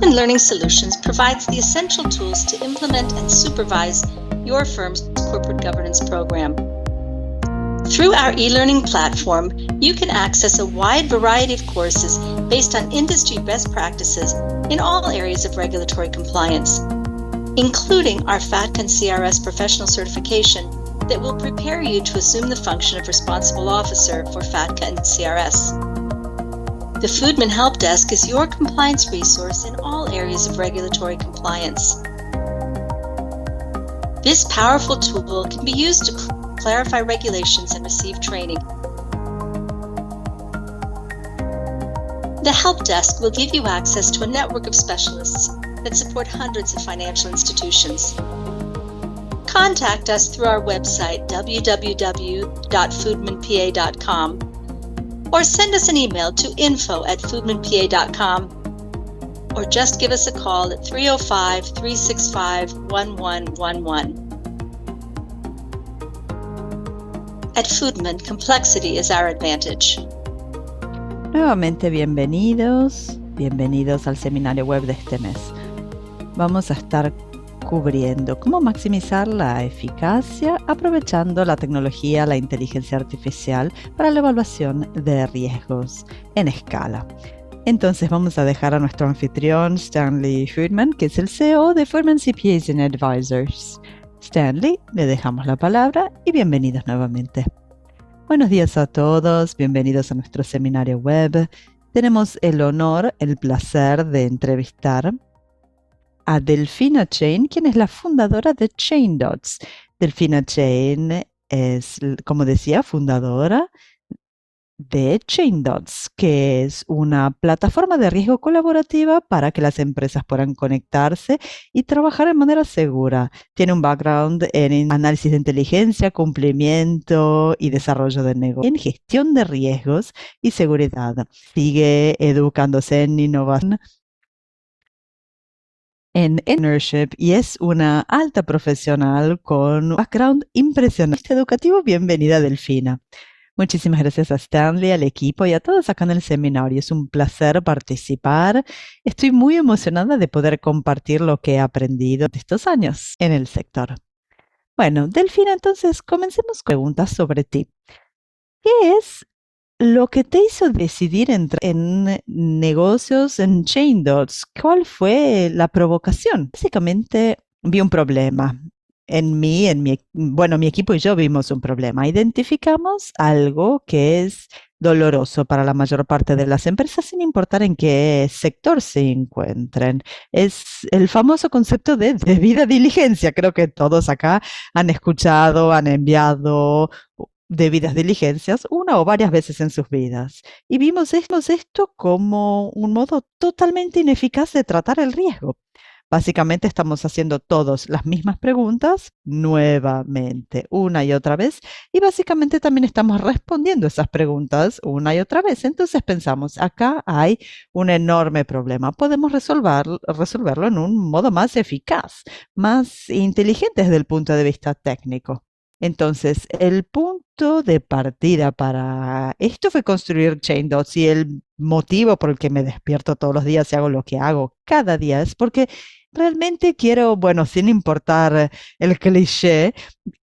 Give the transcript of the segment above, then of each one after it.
Foodman Learning Solutions provides the essential tools to implement and supervise your firm's corporate governance program. Through our e-learning platform, you can access a wide variety of courses based on industry best practices in all areas of regulatory compliance, including our FATCA and CRS professional certification that will prepare you to assume the function of responsible officer for FATCA and CRS. The Foodman Help Desk is your compliance resource in all areas of regulatory compliance. This powerful tool can be used to clarify regulations and receive training. The Help Desk will give you access to a network of specialists that support hundreds of financial institutions. Contact us through our website, www.foodmanpa.com, or send us an email to info@foodmanpa.com, or just give us a call at 305-365-1111. At Foodman, complexity is our advantage. Nuevamente bienvenidos al seminario web de este mes. Vamos a estar cubriendo cómo maximizar la eficacia aprovechando la tecnología, la inteligencia artificial para la evaluación de riesgos en escala. Entonces vamos a dejar a nuestro anfitrión Stanley Foodman, que es el CEO de Foodman CPAs and Advisors. Stanley, le dejamos la palabra y bienvenidos nuevamente. Buenos días a todos, bienvenidos a nuestro seminario web. Tenemos el honor, el placer de entrevistar a Delfina Chain, quien es la fundadora de ChainDots. Delfina Chain es, como decía, fundadora de ChainDots, que es una plataforma de riesgo colaborativa para que las empresas puedan conectarse y trabajar de manera segura. Tiene un background en análisis de inteligencia, cumplimiento y desarrollo de negocio, en gestión de riesgos y seguridad. Sigue educándose en innovación, en entrepreneurship, y es una alta profesional con un background impresionante educativo. Bienvenida, Delfina. Muchísimas gracias a Stanley, al equipo y a todos acá en el seminario. Es un placer participar. Estoy muy emocionada de poder compartir lo que he aprendido de estos años en el sector. Bueno, Delfina, entonces comencemos con preguntas sobre ti. ¿Qué es lo que te hizo decidir entrar en negocios en ChainDots? ¿Cuál fue la provocación? Básicamente vi un problema. Mi equipo y yo vimos un problema. Identificamos algo que es doloroso para la mayor parte de las empresas, sin importar en qué sector se encuentren. Es el famoso concepto de debida diligencia. Creo que todos acá han escuchado, han enviado debidas diligencias una o varias veces en sus vidas. Y vimos esto como un modo totalmente ineficaz de tratar el riesgo. Básicamente estamos haciendo todos las mismas preguntas nuevamente, una y otra vez, y básicamente también estamos respondiendo esas preguntas una y otra vez. Entonces pensamos, acá hay un enorme problema. Podemos resolverlo en un modo más eficaz, más inteligente desde el punto de vista técnico. Entonces, el punto de partida para esto fue construir ChainDots, y el motivo por el que me despierto todos los días y hago lo que hago cada día es porque realmente quiero, sin importar el cliché,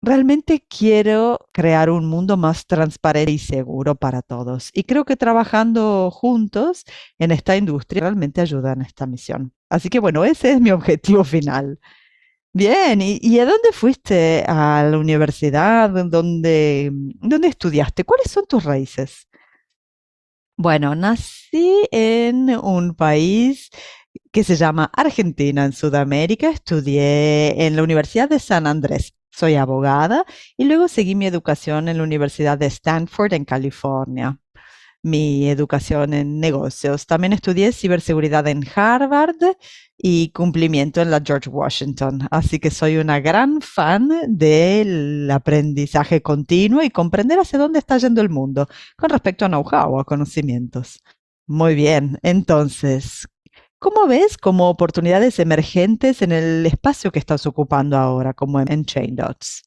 realmente quiero crear un mundo más transparente y seguro para todos. Y creo que trabajando juntos en esta industria realmente ayuda en esta misión. Así que ese es mi objetivo final. Bien, ¿y a dónde fuiste? ¿A la universidad? ¿Dónde estudiaste? ¿Cuáles son tus raíces? Bueno, nací en un país que se llama Argentina, en Sudamérica. Estudié en la Universidad de San Andrés. Soy abogada y luego seguí mi educación en la Universidad de Stanford, en California. Mi educación en negocios. También estudié ciberseguridad en Harvard y cumplimiento en la George Washington. Así que soy una gran fan del aprendizaje continuo y comprender hacia dónde está yendo el mundo con respecto a know-how, a conocimientos. Muy bien, entonces, ¿cómo ves como oportunidades emergentes en el espacio que estás ocupando ahora, como en ChainDots?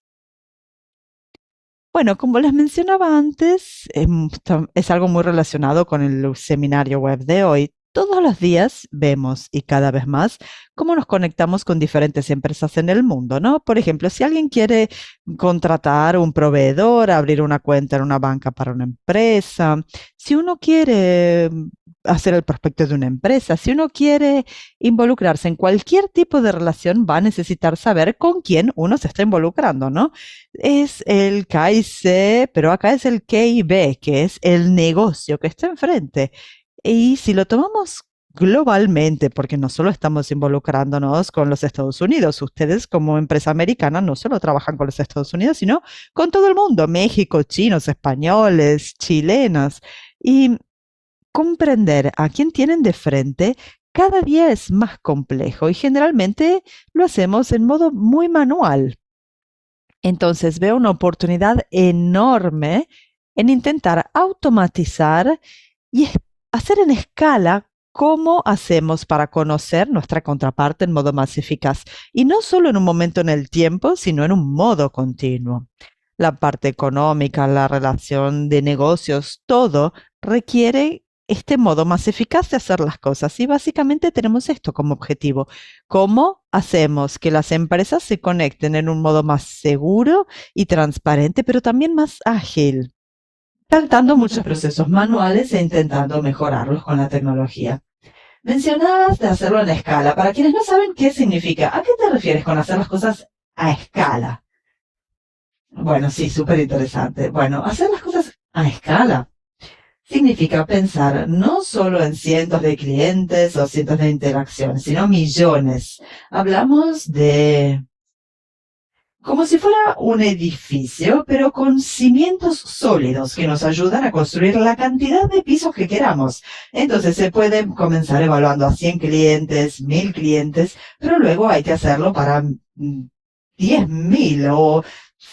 Bueno, como les mencionaba antes, es algo muy relacionado con el seminario web de hoy. Todos los días vemos y cada vez más cómo nos conectamos con diferentes empresas en el mundo, ¿no? Por ejemplo, si alguien quiere contratar un proveedor, abrir una cuenta en una banca para una empresa, si uno quiere hacer el prospecto de una empresa, si uno quiere involucrarse en cualquier tipo de relación, va a necesitar saber con quién uno se está involucrando, ¿no? Es el KIC, pero acá es el KIB, que es el negocio que está enfrente. Y si lo tomamos globalmente, porque no solo estamos involucrándonos con los Estados Unidos, ustedes como empresa americana no solo trabajan con los Estados Unidos, sino con todo el mundo, México, chinos, españoles, chilenas. Y comprender a quién tienen de frente cada día es más complejo y generalmente lo hacemos en modo muy manual. Entonces veo una oportunidad enorme en intentar automatizar y hacer en escala cómo hacemos para conocer nuestra contraparte en modo más eficaz. Y no solo en un momento en el tiempo, sino en un modo continuo. La parte económica, la relación de negocios, todo requiere este modo más eficaz de hacer las cosas. Y básicamente tenemos esto como objetivo. ¿Cómo hacemos que las empresas se conecten en un modo más seguro y transparente, pero también más ágil? Saltando muchos procesos manuales e intentando mejorarlos con la tecnología. Mencionabas de hacerlo en escala. Para quienes no saben qué significa, ¿a qué te refieres con hacer las cosas a escala? Bueno, sí, súper interesante. Bueno, hacer las cosas a escala significa pensar no solo en cientos de clientes o cientos de interacciones, sino millones. Hablamos de como si fuera un edificio, pero con cimientos sólidos que nos ayudan a construir la cantidad de pisos que queramos. Entonces se puede comenzar evaluando a 100 clientes, 1000 clientes, pero luego hay que hacerlo para 10.000 o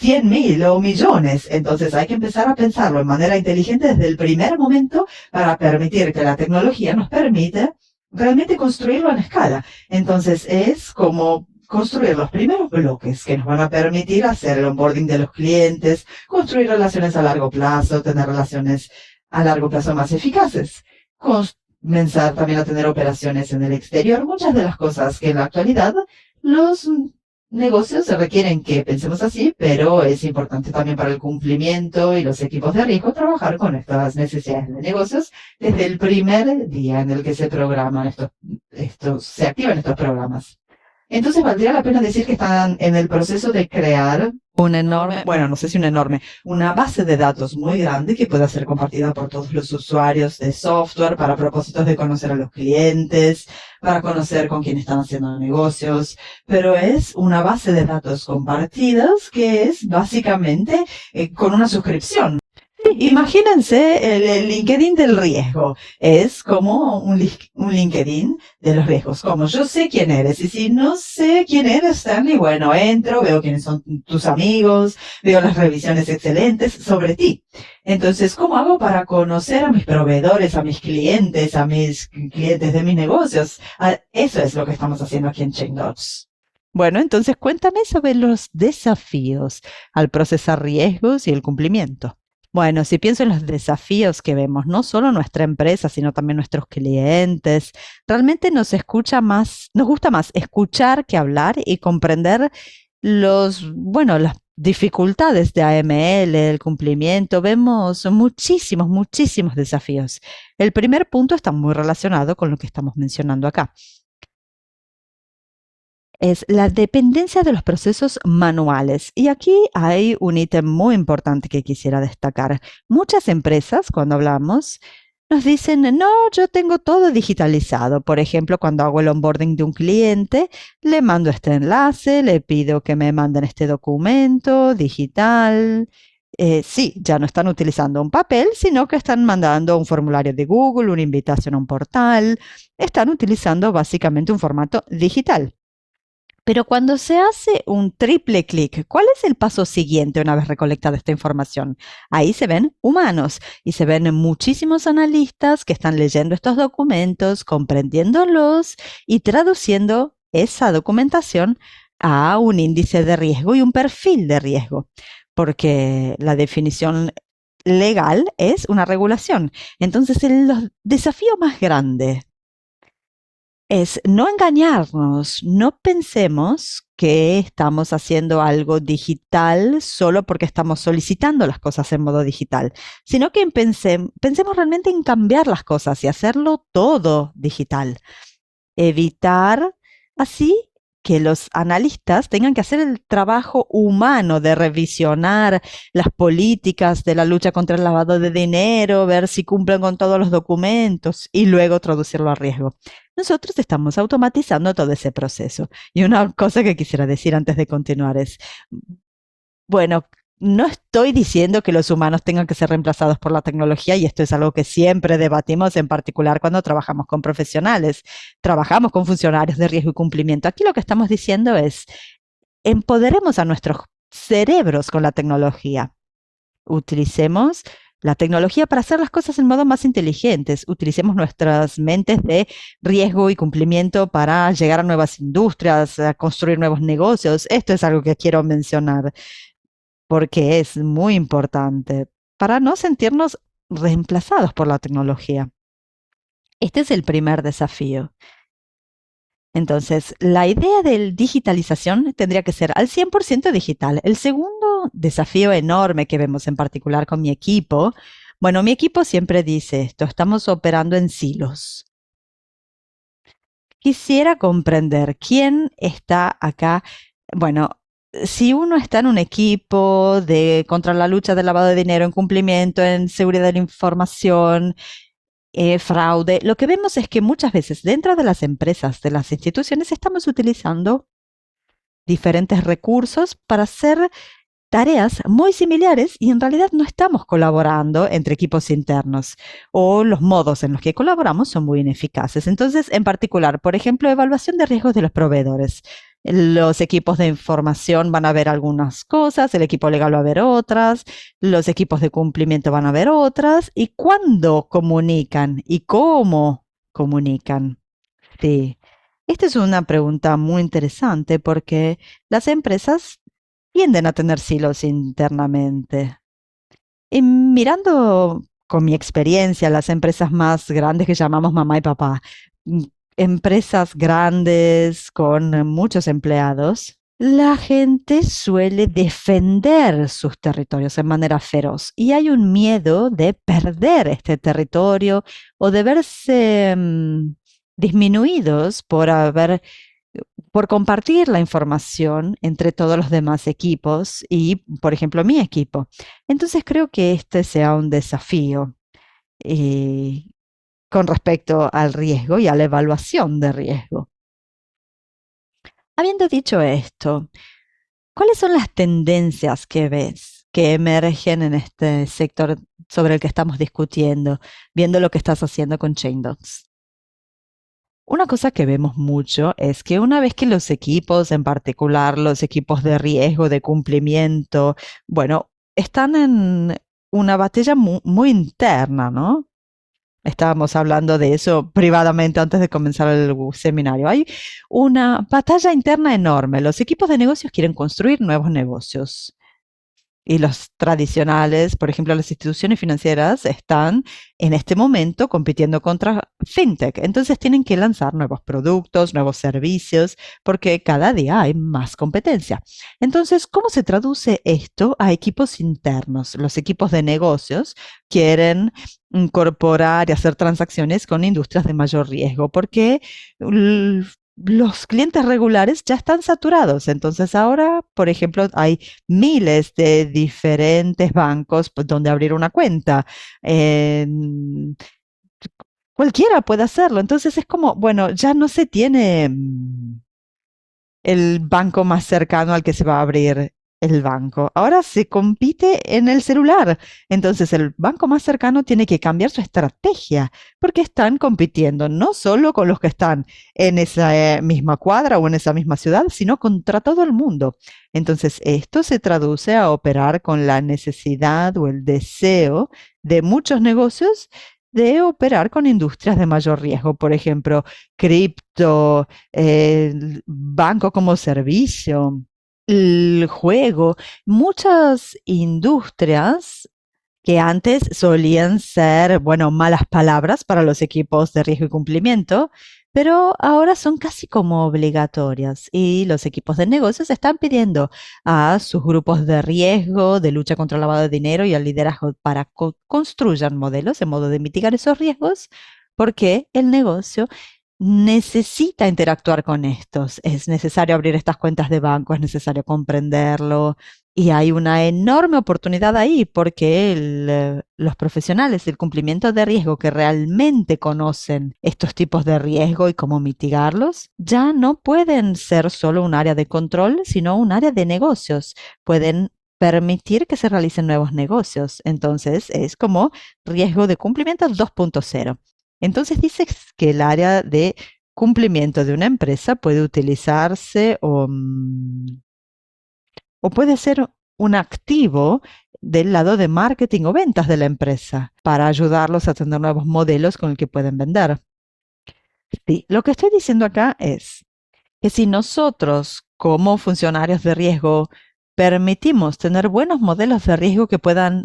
100.000 o millones. Entonces hay que empezar a pensarlo de manera inteligente desde el primer momento para permitir que la tecnología nos permite realmente construirlo en escala. Entonces es como construir los primeros bloques que nos van a permitir hacer el onboarding de los clientes, construir relaciones a largo plazo, tener relaciones a largo plazo más eficaces, comenzar también a tener operaciones en el exterior, muchas de las cosas que en la actualidad los negocios se requieren que pensemos así, pero es importante también para el cumplimiento y los equipos de riesgo trabajar con estas necesidades de negocios desde el primer día en el que se programan se activan estos programas. Entonces valdría la pena decir que están en el proceso de crear una enorme, bueno, no sé si una enorme, una base de datos muy grande que pueda ser compartida por todos los usuarios de software para propósitos de conocer a los clientes, para conocer con quién están haciendo negocios, pero es una base de datos compartidas que es básicamente con una suscripción. Imagínense el LinkedIn del riesgo. Es como un LinkedIn de los riesgos. Como yo sé quién eres. Y si no sé quién eres, Stanley, bueno, entro, veo quiénes son tus amigos, veo las revisiones excelentes sobre ti. Entonces, ¿cómo hago para conocer a mis proveedores, a mis clientes de mis negocios? Eso es lo que estamos haciendo aquí en ChainDots. Bueno, entonces cuéntame sobre los desafíos al procesar riesgos y el cumplimiento. Bueno, si pienso en los desafíos que vemos, no solo nuestra empresa, sino también nuestros clientes, realmente nos gusta más escuchar que hablar y comprender las dificultades de AML, el cumplimiento. Vemos muchísimos desafíos. El primer punto está muy relacionado con lo que estamos mencionando acá. Es la dependencia de los procesos manuales. Y aquí hay un ítem muy importante que quisiera destacar. Muchas empresas, cuando hablamos, nos dicen, no, yo tengo todo digitalizado. Por ejemplo, cuando hago el onboarding de un cliente, le mando este enlace, le pido que me manden este documento digital. Sí, ya no están utilizando un papel, sino que están mandando un formulario de Google, una invitación a un portal. Están utilizando básicamente un formato digital. Pero cuando se hace un triple clic, ¿cuál es el paso siguiente una vez recolectada esta información? Ahí se ven humanos y se ven muchísimos analistas que están leyendo estos documentos, comprendiéndolos y traduciendo esa documentación a un índice de riesgo y un perfil de riesgo, porque la definición legal es una regulación. Entonces, el desafío más grande es no engañarnos, no pensemos que estamos haciendo algo digital solo porque estamos solicitando las cosas en modo digital, sino que pensemos realmente en cambiar las cosas y hacerlo todo digital. Evitar así que los analistas tengan que hacer el trabajo humano de revisionar las políticas de la lucha contra el lavado de dinero, ver si cumplen con todos los documentos y luego traducirlo a riesgo. Nosotros estamos automatizando todo ese proceso. Y una cosa que quisiera decir antes de continuar es, bueno, no estoy diciendo que los humanos tengan que ser reemplazados por la tecnología y esto es algo que siempre debatimos, en particular cuando trabajamos con profesionales, trabajamos con funcionarios de riesgo y cumplimiento. Aquí lo que estamos diciendo es, empoderemos a nuestros cerebros con la tecnología. Utilicemos la tecnología para hacer las cosas en modo más inteligentes. Utilicemos nuestras mentes de riesgo y cumplimiento para llegar a nuevas industrias, a construir nuevos negocios. Esto es algo que quiero mencionar porque es muy importante para no sentirnos reemplazados por la tecnología. Este es el primer desafío. Entonces, la idea de digitalización tendría que ser al 100% digital. El segundo desafío enorme que vemos en particular con mi equipo, bueno, mi equipo siempre dice esto, estamos operando en silos. Quisiera comprender quién está acá. Bueno, si uno está en un equipo de contra la lucha del lavado de dinero, en cumplimiento, en seguridad de la información, fraude, lo que vemos es que muchas veces dentro de las empresas, de las instituciones, estamos utilizando diferentes recursos para hacer tareas muy similares y en realidad no estamos colaborando entre equipos internos o los modos en los que colaboramos son muy ineficaces. Entonces, en particular, por ejemplo, evaluación de riesgos de los proveedores. Los equipos de información van a ver algunas cosas, el equipo legal va a ver otras, los equipos de cumplimiento van a ver otras y cuándo comunican y cómo comunican. Sí, esta es una pregunta muy interesante porque las empresas tienden a tener silos internamente. Y mirando con mi experiencia las empresas más grandes que llamamos mamá y papá, mm, empresas grandes con muchos empleados, la gente suele defender sus territorios de manera feroz y hay un miedo de perder este territorio o de verse disminuidos por compartir la información entre todos los demás equipos y, por ejemplo, mi equipo. Entonces creo que este sea un desafío eh, con respecto al riesgo y a la evaluación de riesgo. Habiendo dicho esto, ¿cuáles son las tendencias que ves que emergen en este sector sobre el que estamos discutiendo, viendo lo que estás haciendo con ChainDocs? Una cosa que vemos mucho es que una vez que los equipos, en particular los equipos de riesgo, de cumplimiento, bueno, están en una batalla muy interna, ¿no? Estábamos hablando de eso privadamente antes de comenzar el seminario. Hay una batalla interna enorme. Los equipos de negocios quieren construir nuevos negocios. Y los tradicionales, por ejemplo, las instituciones financieras están en este momento compitiendo contra FinTech. Entonces tienen que lanzar nuevos productos, nuevos servicios, porque cada día hay más competencia. Entonces, ¿cómo se traduce esto a equipos internos? Los equipos de negocios quieren incorporar y hacer transacciones con industrias de mayor riesgo, porque los clientes regulares ya están saturados. Entonces ahora, por ejemplo, hay miles de diferentes bancos donde abrir una cuenta. Cualquiera puede hacerlo. Entonces es como, bueno, ya no se tiene el banco más cercano al que se va a abrir el banco. Ahora se compite en el celular. Entonces el banco más cercano tiene que cambiar su estrategia porque están compitiendo no solo con los que están en esa misma cuadra o en esa misma ciudad, sino contra todo el mundo. Entonces esto se traduce a operar con la necesidad o el deseo de muchos negocios de operar con industrias de mayor riesgo, por ejemplo, cripto, banco como servicio, el juego, muchas industrias que antes solían ser, bueno, malas palabras para los equipos de riesgo y cumplimiento, pero ahora son casi como obligatorias y los equipos de negocios están pidiendo a sus grupos de riesgo, de lucha contra el lavado de dinero y al liderazgo para construyan modelos en modo de mitigar esos riesgos, porque el negocio necesita interactuar con estos. Es necesario abrir estas cuentas de banco, es necesario comprenderlo. Y hay una enorme oportunidad ahí porque los profesionales del cumplimiento de riesgo que realmente conocen estos tipos de riesgo y cómo mitigarlos, ya no pueden ser solo un área de control, sino un área de negocios. Pueden permitir que se realicen nuevos negocios. Entonces es como riesgo de cumplimiento 2.0. Entonces dices que el área de cumplimiento de una empresa puede utilizarse o puede ser un activo del lado de marketing o ventas de la empresa para ayudarlos a tener nuevos modelos con el que pueden vender. Sí, lo que estoy diciendo acá es que si nosotros, como funcionarios de riesgo, permitimos tener buenos modelos de riesgo que puedan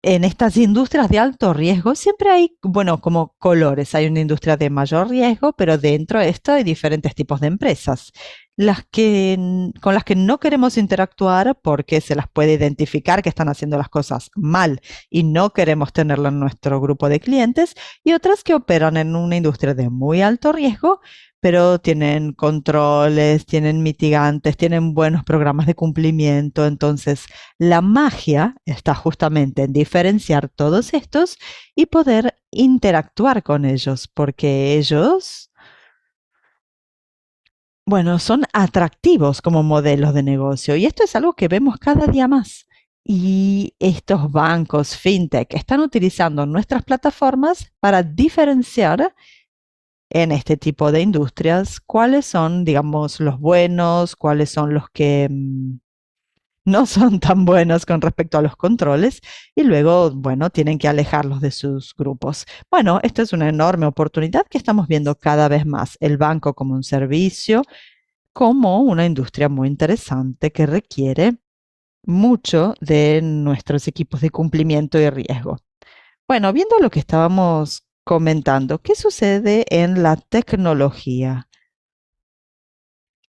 en estas industrias de alto riesgo siempre hay, bueno, como colores. Hay una industria de mayor riesgo, pero dentro de esto hay diferentes tipos de empresas. Con las que no queremos interactuar porque se las puede identificar que están haciendo las cosas mal y no queremos tenerlo en nuestro grupo de clientes, y otras que operan en una industria de muy alto riesgo, pero tienen controles, tienen mitigantes, tienen buenos programas de cumplimiento. Entonces, la magia está justamente en diferenciar todos estos y poder interactuar con ellos, porque ellos, bueno, son atractivos como modelos de negocio. Y esto es algo que vemos cada día más. Y estos bancos fintech están utilizando nuestras plataformas para diferenciar en este tipo de industrias cuáles son, digamos, los buenos, cuáles son los que no son tan buenos con respecto a los controles y luego, bueno, tienen que alejarlos de sus grupos. Bueno, esta es una enorme oportunidad que estamos viendo cada vez más. El banco como un servicio, como una industria muy interesante que requiere mucho de nuestros equipos de cumplimiento y riesgo. Bueno, viendo lo que estábamos comentando, ¿qué sucede en la tecnología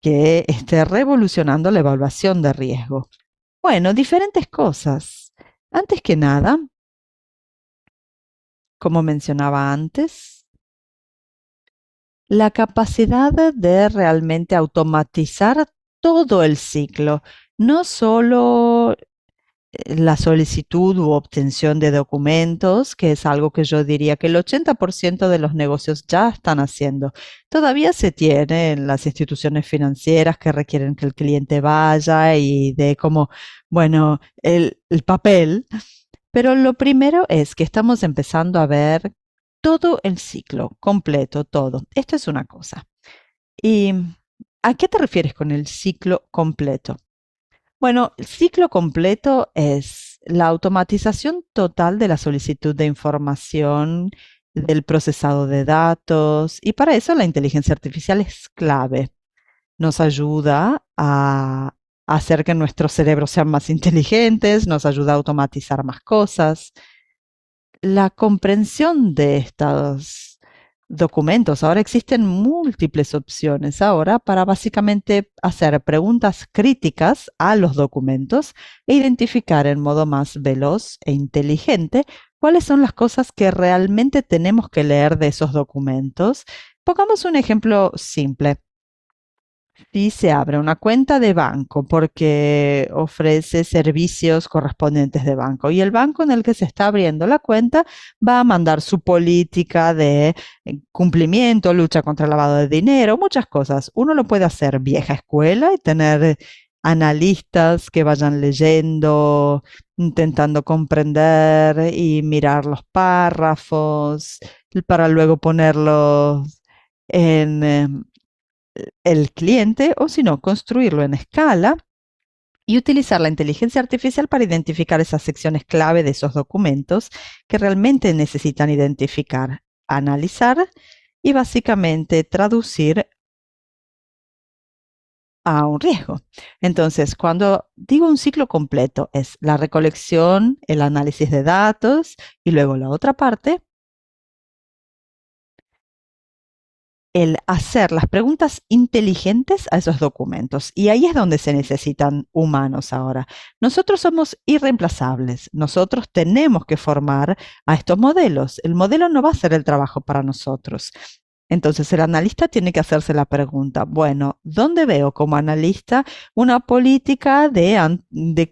que esté revolucionando la evaluación de riesgo? Bueno, diferentes cosas. Antes que nada, como mencionaba antes, la capacidad de realmente automatizar todo el ciclo, no solo la solicitud u obtención de documentos, que es algo que yo diría que el 80% de los negocios ya están haciendo. Todavía se tiene en las instituciones financieras que requieren que el cliente vaya y de como, bueno, el papel. Pero lo primero es que estamos empezando a ver todo el ciclo completo, todo. Esto es una cosa. ¿Y a qué te refieres con el ciclo completo? Bueno, el ciclo completo es la automatización total de la solicitud de información, del procesado de datos, y para eso la inteligencia artificial es clave. Nos ayuda a hacer que nuestros cerebros sean más inteligentes, nos ayuda a automatizar más cosas. La comprensión de estos documentos, ahora existen múltiples opciones ahora para básicamente hacer preguntas críticas a los documentos e identificar en modo más veloz e inteligente cuáles son las cosas que realmente tenemos que leer de esos documentos. Pongamos un ejemplo simple. Si se abre una cuenta de banco porque ofrece servicios correspondientes de banco y el banco en el que se está abriendo la cuenta va a mandar su política de cumplimiento, lucha contra el lavado de dinero, muchas cosas. Uno lo puede hacer vieja escuela y tener analistas que vayan leyendo, intentando comprender y mirar los párrafos para luego ponerlos en el cliente, o si no, construirlo en escala y utilizar la inteligencia artificial para identificar esas secciones clave de esos documentos que realmente necesitan identificar, analizar y básicamente traducir a un riesgo. Entonces, cuando digo un ciclo completo, es la recolección, el análisis de datos y luego la otra parte, el hacer las preguntas inteligentes a esos documentos. Y ahí es donde se necesitan humanos ahora. Nosotros somos irreemplazables. Nosotros tenemos que formar a estos modelos. El modelo no va a hacer el trabajo para nosotros. Entonces el analista tiene que hacerse la pregunta, bueno, ¿dónde veo como analista una política de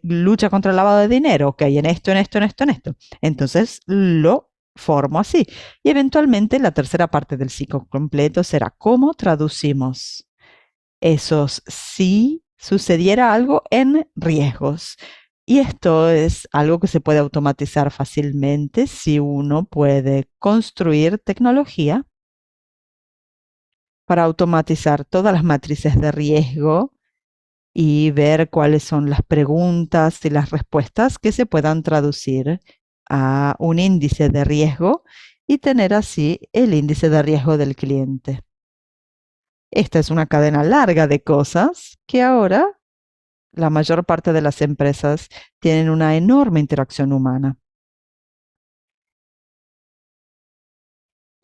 lucha contra el lavado de dinero? Ok, en esto, en esto, en esto, en esto. Entonces lo formo así. Y eventualmente la tercera parte del ciclo completo será cómo traducimos esos si sucediera algo en riesgos. Y esto es algo que se puede automatizar fácilmente si uno puede construir tecnología para automatizar todas las matrices de riesgo y ver cuáles son las preguntas y las respuestas que se puedan traducir a un índice de riesgo y tener así el índice de riesgo del cliente. Esta es una cadena larga de cosas que ahora la mayor parte de las empresas tienen una enorme interacción humana.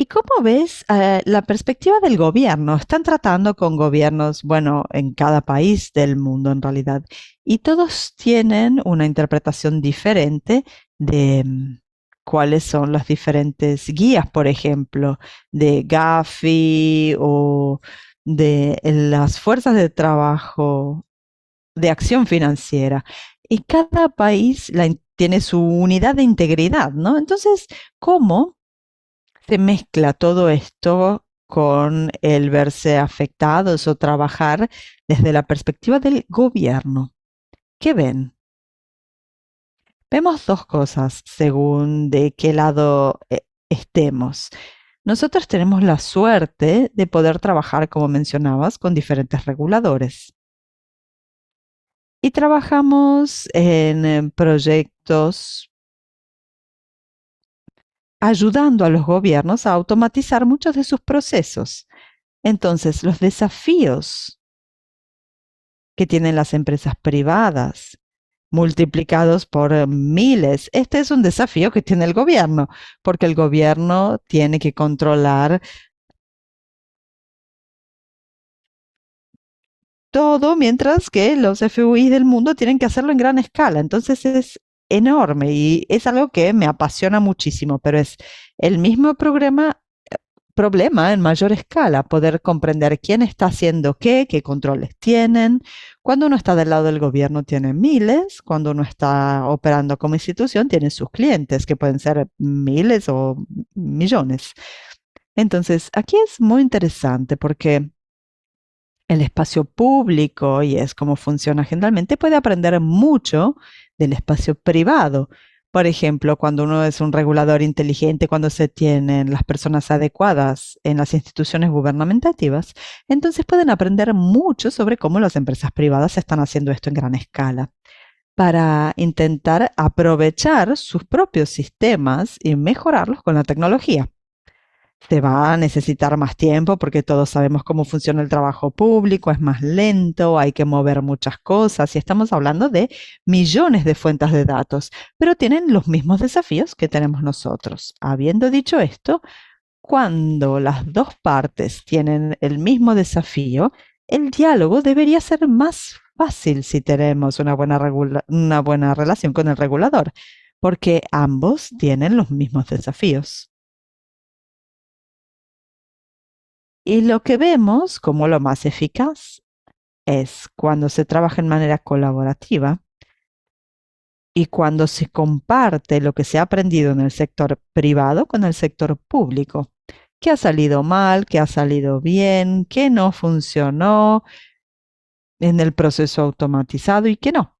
¿Y cómo ves la perspectiva del gobierno? Están tratando con gobiernos, bueno, en cada país del mundo en realidad, y todos tienen una interpretación diferente de cuáles son las diferentes guías, por ejemplo, de Gafi o de las fuerzas de trabajo de acción financiera. Y cada país tiene su unidad de integridad, ¿no? Entonces, ¿cómo se mezcla todo esto con el verse afectados o trabajar desde la perspectiva del gobierno? ¿Qué ven? Vemos dos cosas según de qué lado estemos. Nosotros tenemos la suerte de poder trabajar, como mencionabas, con diferentes reguladores. Y trabajamos en proyectos ayudando a los gobiernos a automatizar muchos de sus procesos. Entonces, los desafíos que tienen las empresas privadas, multiplicados por miles. Este es un desafío que tiene el gobierno, porque el gobierno tiene que controlar todo, mientras que los FUI del mundo tienen que hacerlo en gran escala. Entonces es enorme y es algo que me apasiona muchísimo, pero es el mismo problema en mayor escala, poder comprender quién está haciendo qué controles tienen. Cuando uno está del lado del gobierno tiene miles, cuando uno está operando como institución tiene sus clientes, que pueden ser miles o millones. Entonces, aquí es muy interesante porque el espacio público, y es como funciona generalmente, puede aprender mucho del espacio privado. Por ejemplo, cuando uno es un regulador inteligente, cuando se tienen las personas adecuadas en las instituciones gubernamentales, entonces pueden aprender mucho sobre cómo las empresas privadas están haciendo esto en gran escala para intentar aprovechar sus propios sistemas y mejorarlos con la tecnología. Se va a necesitar más tiempo porque todos sabemos cómo funciona el trabajo público, es más lento, hay que mover muchas cosas y estamos hablando de millones de fuentes de datos, pero tienen los mismos desafíos que tenemos nosotros. Habiendo dicho esto, cuando las dos partes tienen el mismo desafío, el diálogo debería ser más fácil si tenemos una buena relación con el regulador, porque ambos tienen los mismos desafíos. Y lo que vemos como lo más eficaz es cuando se trabaja en manera colaborativa y cuando se comparte lo que se ha aprendido en el sector privado con el sector público. ¿Qué ha salido mal? ¿Qué ha salido bien? ¿Qué no funcionó en el proceso automatizado y qué no?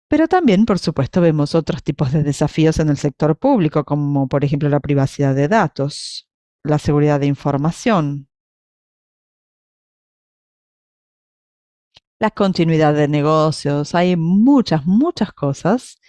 Pero también, por supuesto, vemos otros tipos de desafíos en el sector público, como por ejemplo la privacidad de datos, la seguridad de información, la continuidad de negocios. Hay muchas, muchas cosas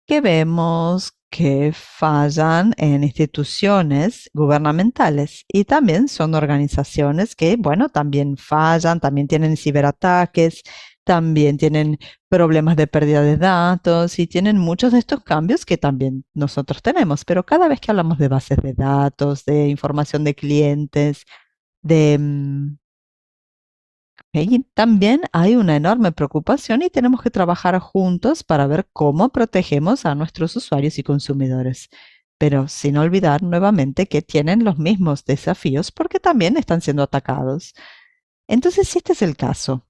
que vemos que fallan en instituciones gubernamentales y también son organizaciones que, bueno, también fallan, también tienen ciberataques, también tienen problemas de pérdida de datos y tienen muchos de estos cambios que también nosotros tenemos. Pero cada vez que hablamos de bases de datos, de información de clientes, de y también hay una enorme preocupación y tenemos que trabajar juntos para ver cómo protegemos a nuestros usuarios y consumidores. Pero sin olvidar nuevamente que tienen los mismos desafíos porque también están siendo atacados. Entonces, si este es el caso,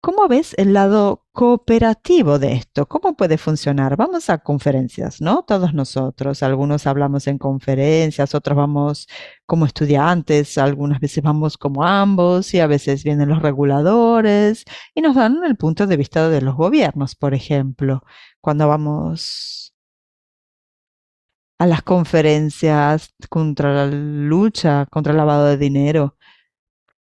¿cómo ves el lado cooperativo de esto? ¿Cómo puede funcionar? Vamos a conferencias, ¿no? Todos nosotros, algunos hablamos en conferencias, otros vamos como estudiantes, algunas veces vamos como ambos y a veces vienen los reguladores y nos dan el punto de vista de los gobiernos, por ejemplo, cuando vamos a las conferencias contra la lucha contra el lavado de dinero.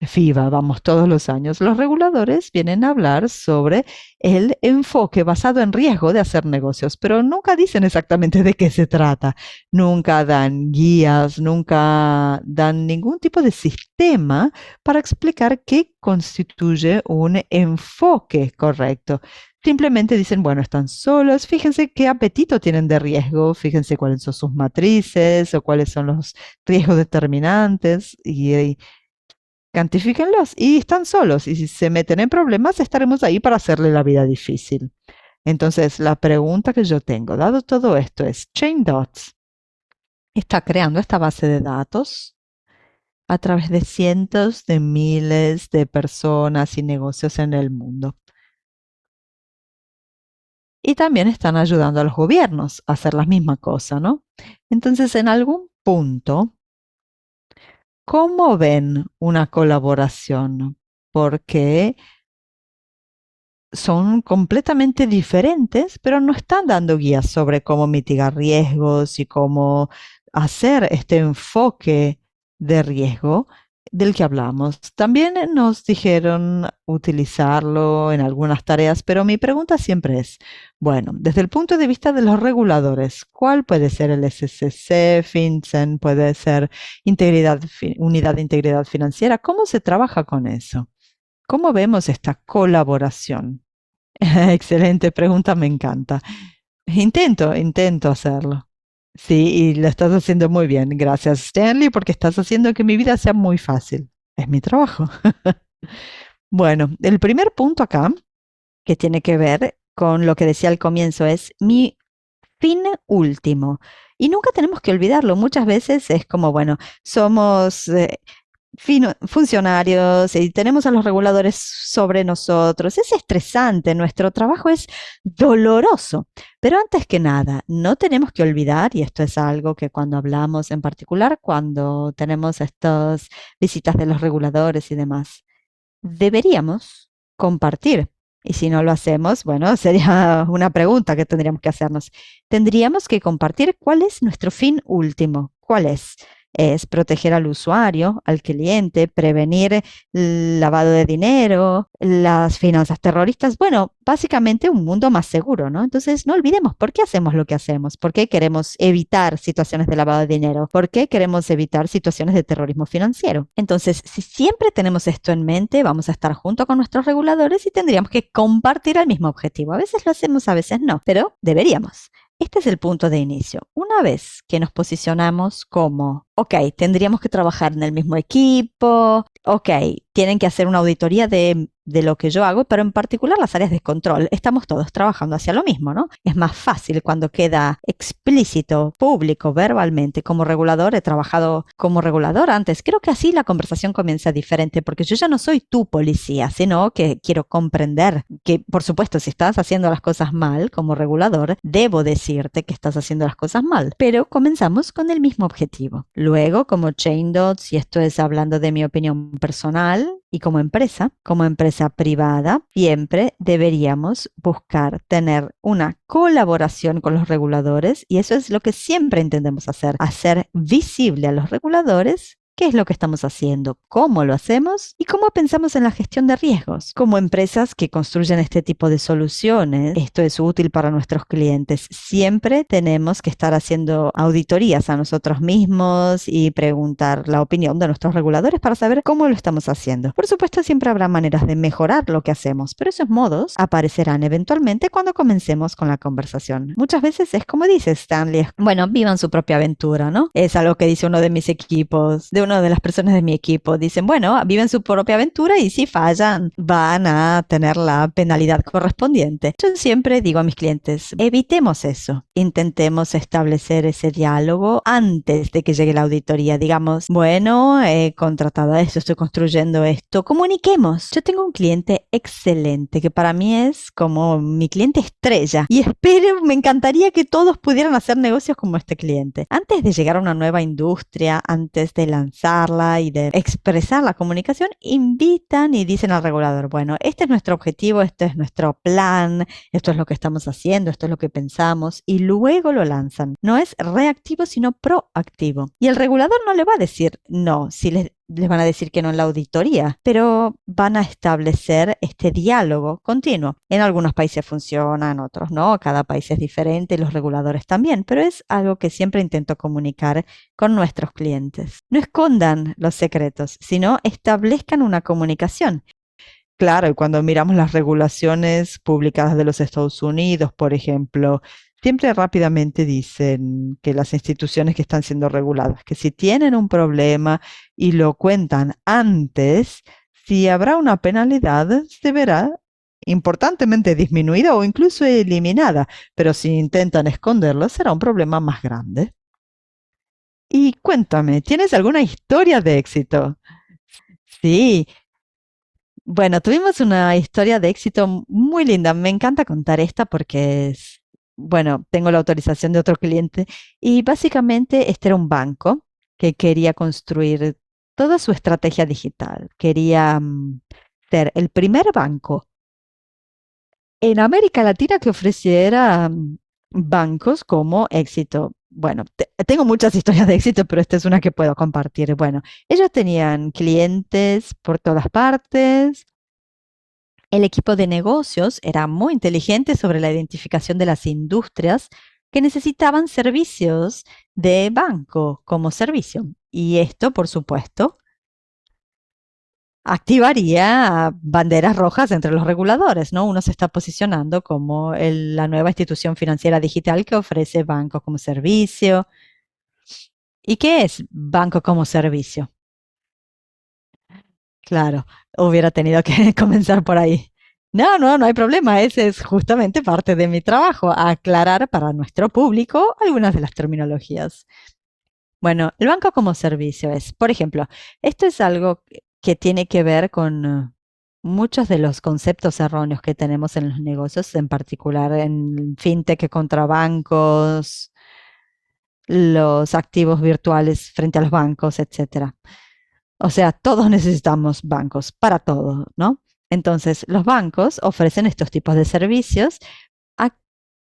FIBA, vamos todos los años, los reguladores vienen a hablar sobre el enfoque basado en riesgo de hacer negocios, pero nunca dicen exactamente de qué se trata, nunca dan guías, nunca dan ningún tipo de sistema para explicar qué constituye un enfoque correcto. Simplemente dicen, bueno, están solos, fíjense qué apetito tienen de riesgo, fíjense cuáles son sus matrices o cuáles son los riesgos determinantes y Cantifíquenlos y están solos. Y si se meten en problemas, estaremos ahí para hacerle la vida difícil. Entonces, la pregunta que yo tengo, dado todo esto, es, ChainDots está creando esta base de datos a través de cientos de miles de personas y negocios en el mundo. Y también están ayudando a los gobiernos a hacer la misma cosa, ¿no? Entonces, en algún punto, ¿cómo ven una colaboración? Porque son completamente diferentes, pero no están dando guías sobre cómo mitigar riesgos y cómo hacer este enfoque de riesgo del que hablamos. También nos dijeron utilizarlo en algunas tareas, pero mi pregunta siempre es, bueno, desde el punto de vista de los reguladores, ¿cuál puede ser el SCC, FinCEN, puede ser unidad de integridad financiera? ¿Cómo se trabaja con eso? ¿Cómo vemos esta colaboración? Excelente pregunta, me encanta. Intento hacerlo. Sí, y lo estás haciendo muy bien. Gracias, Stanley, porque estás haciendo que mi vida sea muy fácil. Es mi trabajo. Bueno, el primer punto acá, que tiene que ver con lo que decía al comienzo, es mi fin último. Y nunca tenemos que olvidarlo. Muchas veces es como, bueno, somos funcionarios y tenemos a los reguladores sobre nosotros. Es estresante, nuestro trabajo es doloroso. Pero antes que nada, no tenemos que olvidar, y esto es algo que cuando hablamos en particular, cuando tenemos estas visitas de los reguladores y demás, deberíamos compartir. Y si no lo hacemos, bueno, sería una pregunta que tendríamos que hacernos. Tendríamos que compartir cuál es nuestro fin último. ¿Cuál es? Es proteger al usuario, al cliente, prevenir el lavado de dinero, las finanzas terroristas. Bueno, básicamente un mundo más seguro, ¿no? Entonces, no olvidemos por qué hacemos lo que hacemos, por qué queremos evitar situaciones de lavado de dinero, por qué queremos evitar situaciones de terrorismo financiero. Entonces, si siempre tenemos esto en mente, vamos a estar junto con nuestros reguladores y tendríamos que compartir el mismo objetivo. A veces lo hacemos, a veces no, pero deberíamos. Este es el punto de inicio. Una vez que nos posicionamos como, ok, tendríamos que trabajar en el mismo equipo, ok, tienen que hacer una auditoría de lo que yo hago, pero en particular las áreas de control. Estamos todos trabajando hacia lo mismo, ¿no? Es más fácil cuando queda explícito, público, verbalmente. Como regulador, he trabajado como regulador antes. Creo que así la conversación comienza diferente, porque yo ya no soy tu policía, sino que quiero comprender que, por supuesto, si estás haciendo las cosas mal como regulador, debo decirte que estás haciendo las cosas mal. Pero comenzamos con el mismo objetivo. Luego, como ChainDots, y esto es hablando de mi opinión personal, y como empresa privada, siempre deberíamos buscar tener una colaboración con los reguladores y eso es lo que siempre intentamos hacer visible a los reguladores qué es lo que estamos haciendo, cómo lo hacemos y cómo pensamos en la gestión de riesgos. Como empresas que construyen este tipo de soluciones, esto es útil para nuestros clientes. Siempre tenemos que estar haciendo auditorías a nosotros mismos y preguntar la opinión de nuestros reguladores para saber cómo lo estamos haciendo. Por supuesto, siempre habrá maneras de mejorar lo que hacemos, pero esos modos aparecerán eventualmente cuando comencemos con la conversación. Muchas veces es como dice Stanley, bueno, vivan su propia aventura, ¿no? Es algo que dice uno de mis equipos, de una de las personas de mi equipo. Dicen, bueno, viven su propia aventura y si fallan, van a tener la penalidad correspondiente. Yo siempre digo a mis clientes, evitemos eso. Intentemos establecer ese diálogo antes de que llegue la auditoría. Digamos, bueno, he contratado esto, estoy construyendo esto. Comuniquemos. Yo tengo un cliente excelente que para mí es como mi cliente estrella y espero, me encantaría que todos pudieran hacer negocios como este cliente. Antes de llegar a una nueva industria, antes de lanzarla y de expresar la comunicación, invitan y dicen al regulador, bueno, este es nuestro objetivo, este es nuestro plan, esto es lo que estamos haciendo, esto es lo que pensamos y luego lo lanzan. No es reactivo, sino proactivo. Y el regulador no le va a decir no, si les van a decir que no en la auditoría, pero van a establecer este diálogo continuo. En algunos países funciona, en otros no, cada país es diferente, los reguladores también, pero es algo que siempre intento comunicar con nuestros clientes. No escondan los secretos, sino establezcan una comunicación. Claro, y cuando miramos las regulaciones publicadas de los Estados Unidos, por ejemplo, siempre rápidamente dicen que las instituciones que están siendo reguladas, que si tienen un problema y lo cuentan antes, si habrá una penalidad, se verá importantemente disminuida o incluso eliminada, pero si intentan esconderlo, será un problema más grande. Y cuéntame, ¿tienes alguna historia de éxito? Sí, bueno, tuvimos una historia de éxito muy linda. Me encanta contar esta porque bueno, tengo la autorización de otro cliente y básicamente este era un banco que quería construir toda su estrategia digital. Quería ser el primer banco en América Latina que ofreciera bancos como éxito. Bueno, tengo muchas historias de éxito, pero esta es una que puedo compartir. Bueno, ellos tenían clientes por todas partes. El equipo de negocios era muy inteligente sobre la identificación de las industrias que necesitaban servicios de banco como servicio. Y esto, por supuesto, activaría banderas rojas entre los reguladores, ¿no? Uno se está posicionando como la nueva institución financiera digital que ofrece banco como servicio. ¿Y qué es banco como servicio? Claro, hubiera tenido que comenzar por ahí. No, no, no hay problema. Ese es justamente parte de mi trabajo, aclarar para nuestro público algunas de las terminologías. Bueno, el banco como servicio es, por ejemplo, esto es algo que tiene que ver con muchos de los conceptos erróneos que tenemos en los negocios, en particular en fintech contra bancos, los activos virtuales frente a los bancos, etcétera. O sea, todos necesitamos bancos para todo, ¿no? Entonces, los bancos ofrecen estos tipos de servicios,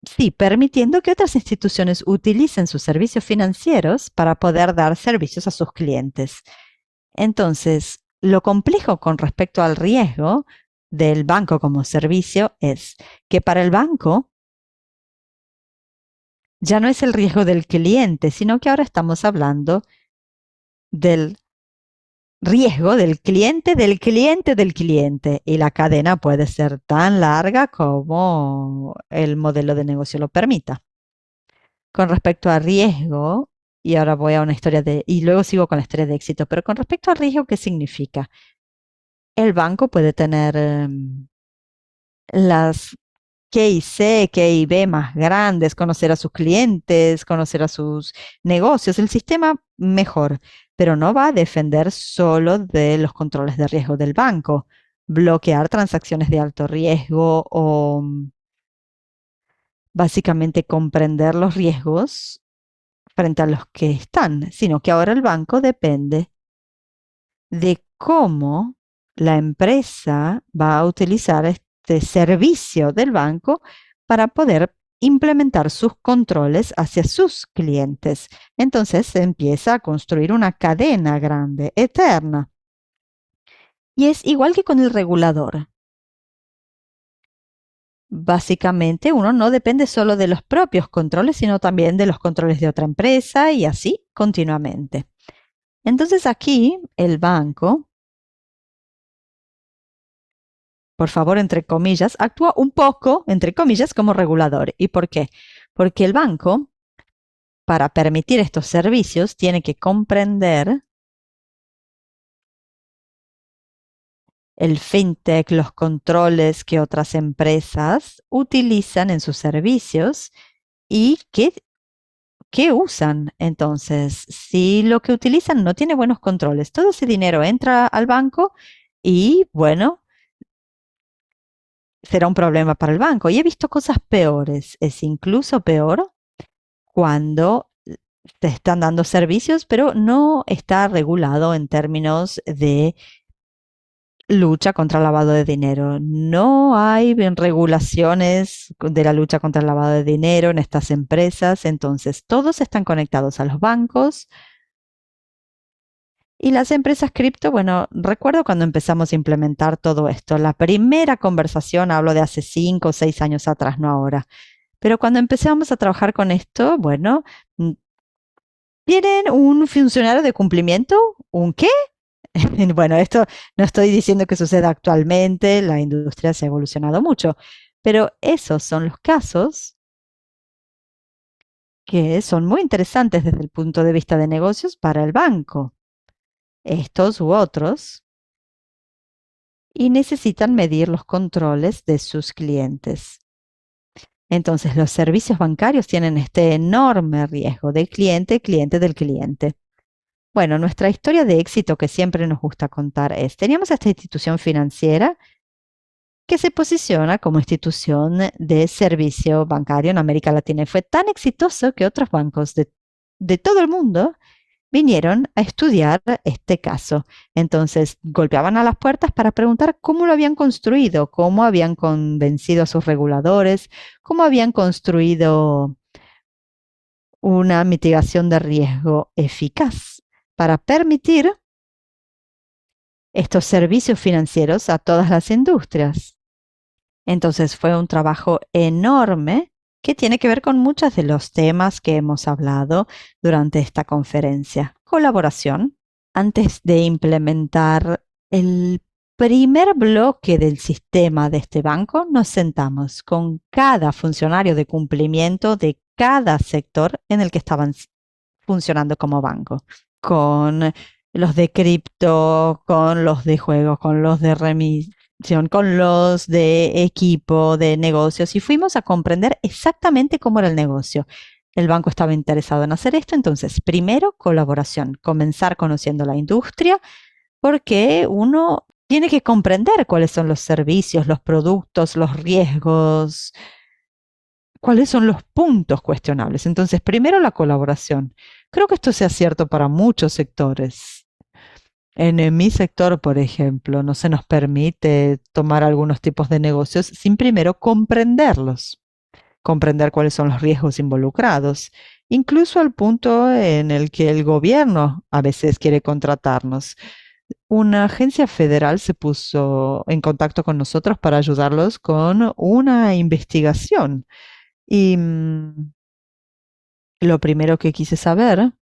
sí, permitiendo que otras instituciones utilicen sus servicios financieros para poder dar servicios a sus clientes. Entonces, lo complejo con respecto al riesgo del banco como servicio es que para el banco ya no es el riesgo del cliente, sino que ahora estamos hablando del riesgo del cliente, del cliente, del cliente. Y la cadena puede ser tan larga como el modelo de negocio lo permita. Con respecto a riesgo, y ahora voy a una historia y luego sigo con la historia de éxito, pero con respecto al riesgo, ¿qué significa? El banco puede tener las K y C, K y B más grandes, conocer a sus clientes, conocer a sus negocios, el sistema mejor, pero no va a defender solo de los controles de riesgo del banco, bloquear transacciones de alto riesgo o básicamente comprender los riesgos frente a los que están, sino que ahora el banco depende de cómo la empresa va a utilizar este servicio del banco para poder implementar sus controles hacia sus clientes. Entonces se empieza a construir una cadena grande, eterna. Y es igual que con el regulador. Básicamente, uno no depende solo de los propios controles, sino también de los controles de otra empresa y así continuamente. Entonces aquí el banco, por favor, entre comillas, actúa un poco, entre comillas, como regulador. ¿Y por qué? Porque el banco, para permitir estos servicios, tiene que comprender el fintech, los controles que otras empresas utilizan en sus servicios y qué usan. Entonces, si lo que utilizan no tiene buenos controles, todo ese dinero entra al banco y, bueno, será un problema para el banco. Y he visto cosas peores. Es incluso peor cuando te están dando servicios, pero no está regulado en términos de lucha contra el lavado de dinero. No hay regulaciones de la lucha contra el lavado de dinero en estas empresas, entonces todos están conectados a los bancos. Y las empresas cripto, bueno, recuerdo cuando empezamos a implementar todo esto, la primera conversación, hablo de hace 5 o 6 años atrás, no ahora, pero cuando empezamos a trabajar con esto, bueno, ¿tienen un funcionario de cumplimiento? ¿Un qué? Bueno, esto no estoy diciendo que suceda actualmente, la industria se ha evolucionado mucho, pero esos son los casos que son muy interesantes desde el punto de vista de negocios para el banco, estos u otros, y necesitan medir los controles de sus clientes. Entonces, los servicios bancarios tienen este enorme riesgo de cliente, cliente del cliente. Bueno, nuestra historia de éxito que siempre nos gusta contar es, teníamos esta institución financiera que se posiciona como institución de servicio bancario en América Latina y fue tan exitoso que otros bancos de todo el mundo vinieron a estudiar este caso. Entonces golpeaban a las puertas para preguntar cómo lo habían construido, cómo habían convencido a sus reguladores, cómo habían construido una mitigación de riesgo eficaz para permitir estos servicios financieros a todas las industrias. Entonces fue un trabajo enorme que tiene que ver con muchos de los temas que hemos hablado durante esta conferencia. Colaboración. Antes de implementar el primer bloque del sistema de este banco, nos sentamos con cada funcionario de cumplimiento de cada sector en el que estaban funcionando como banco, con los de cripto, con los de juegos, con los de remisión, con los de equipo, de negocios, y fuimos a comprender exactamente cómo era el negocio. El banco estaba interesado en hacer esto, entonces, primero, colaboración, comenzar conociendo la industria, porque uno tiene que comprender cuáles son los servicios, los productos, los riesgos, cuáles son los puntos cuestionables. Entonces, primero la colaboración. Creo que esto sea cierto para muchos sectores. En mi sector, por ejemplo, no se nos permite tomar algunos tipos de negocios sin primero comprenderlos, comprender cuáles son los riesgos involucrados, incluso al punto en el que el gobierno a veces quiere contratarnos. Una agencia federal se puso en contacto con nosotros para ayudarlos con una investigación. Y lo primero que quise saber